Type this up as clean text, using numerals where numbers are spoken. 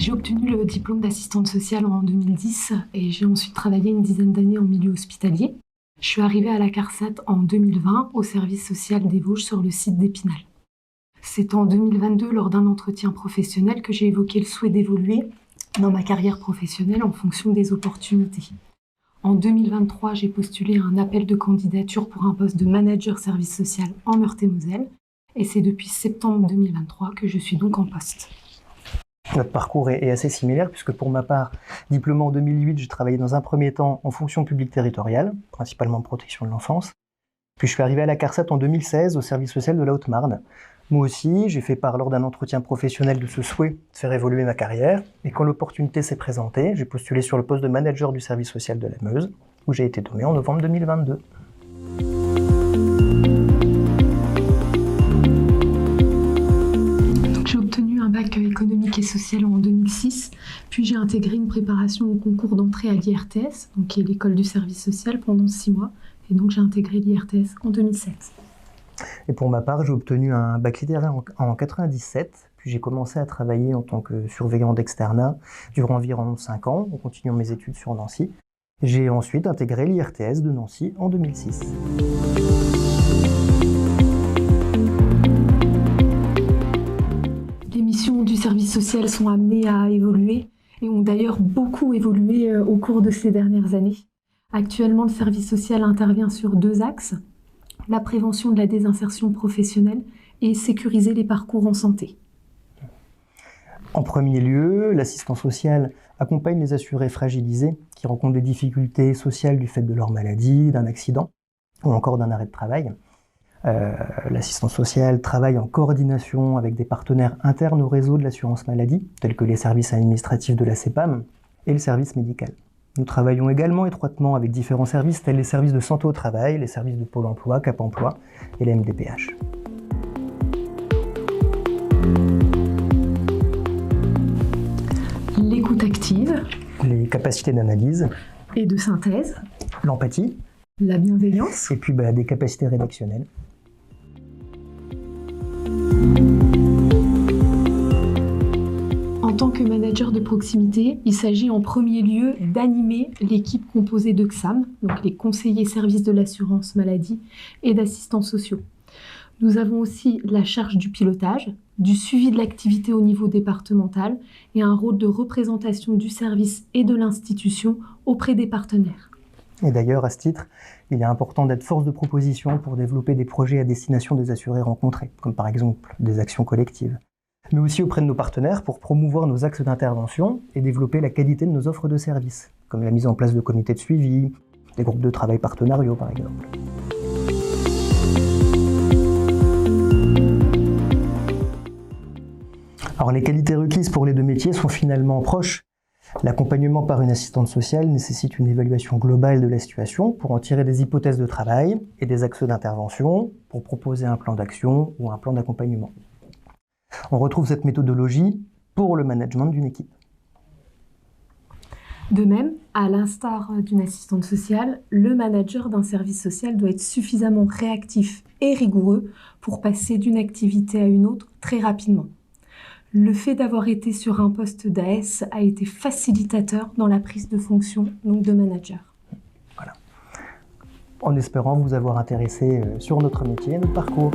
J'ai obtenu le diplôme d'assistante sociale en 2010 et j'ai ensuite travaillé une dizaine d'années en milieu hospitalier. Je suis arrivée à la CARSAT en 2020 au service social des Vosges sur le site d'Épinal. C'est en 2022, lors d'un entretien professionnel, que j'ai évoqué le souhait d'évoluer dans ma carrière professionnelle en fonction des opportunités. En 2023, j'ai postulé à un appel de candidature pour un poste de manager service social en Meurthe-et-Moselle et c'est depuis septembre 2023 que je suis donc en poste. Notre parcours est assez similaire puisque pour ma part, diplômé en 2008, j'ai travaillé dans un premier temps en fonction publique territoriale, principalement protection de l'enfance. Puis je suis arrivé à la CARSAT en 2016 au service social de la Haute-Marne. Moi aussi, j'ai fait part lors d'un entretien professionnel de ce souhait de faire évoluer ma carrière. Et quand l'opportunité s'est présentée, j'ai postulé sur le poste de manager du service social de la Meuse, où j'ai été nommé en novembre 2022. J'ai obtenu un bac économique et social en 2006, puis j'ai intégré une préparation au concours d'entrée à l'IRTS, donc qui est l'école du service social, pendant 6 mois. Et donc j'ai intégré l'IRTS en 2007. Et pour ma part, j'ai obtenu un bac littéraire en 97, puis j'ai commencé à travailler en tant que surveillant d'externat durant environ 5 ans, en continuant mes études sur Nancy. J'ai ensuite intégré l'IRTS de Nancy en 2006. Les missions du service social sont amenées à évoluer et ont d'ailleurs beaucoup évolué au cours de ces dernières années. Actuellement, le service social intervient sur 2 axes. La prévention de la désinsertion professionnelle et sécuriser les parcours en santé. En premier lieu, l'assistant social accompagne les assurés fragilisés qui rencontrent des difficultés sociales du fait de leur maladie, d'un accident ou encore d'un arrêt de travail. L'assistant social travaille en coordination avec des partenaires internes au réseau de l'assurance maladie, tels que les services administratifs de la CEPAM et le service médical. Nous travaillons également étroitement avec différents services tels les services de santé au travail, les services de Pôle emploi, Cap emploi et la MDPH. L'écoute active. Les capacités d'analyse. Et de synthèse. L'empathie. La bienveillance. Et puis des capacités rédactionnelles. En tant que manager de proximité, il s'agit en premier lieu d'animer l'équipe composée de CSAM, donc les conseillers services de l'assurance maladie et d'assistants sociaux. Nous avons aussi la charge du pilotage, du suivi de l'activité au niveau départemental et un rôle de représentation du service et de l'institution auprès des partenaires. Et d'ailleurs, à ce titre, il est important d'être force de proposition pour développer des projets à destination des assurés rencontrés, comme par exemple des actions collectives, mais aussi auprès de nos partenaires pour promouvoir nos axes d'intervention et développer la qualité de nos offres de services, comme la mise en place de comités de suivi, des groupes de travail partenariaux par exemple. Alors les qualités requises pour les 2 métiers sont finalement proches. L'accompagnement par une assistante sociale nécessite une évaluation globale de la situation pour en tirer des hypothèses de travail et des axes d'intervention pour proposer un plan d'action ou un plan d'accompagnement. On retrouve cette méthodologie pour le management d'une équipe. De même, à l'instar d'une assistante sociale, le manager d'un service social doit être suffisamment réactif et rigoureux pour passer d'une activité à une autre très rapidement. Le fait d'avoir été sur un poste d'AS a été facilitateur dans la prise de fonction donc de manager. Voilà. En espérant vous avoir intéressé sur notre métier et notre parcours.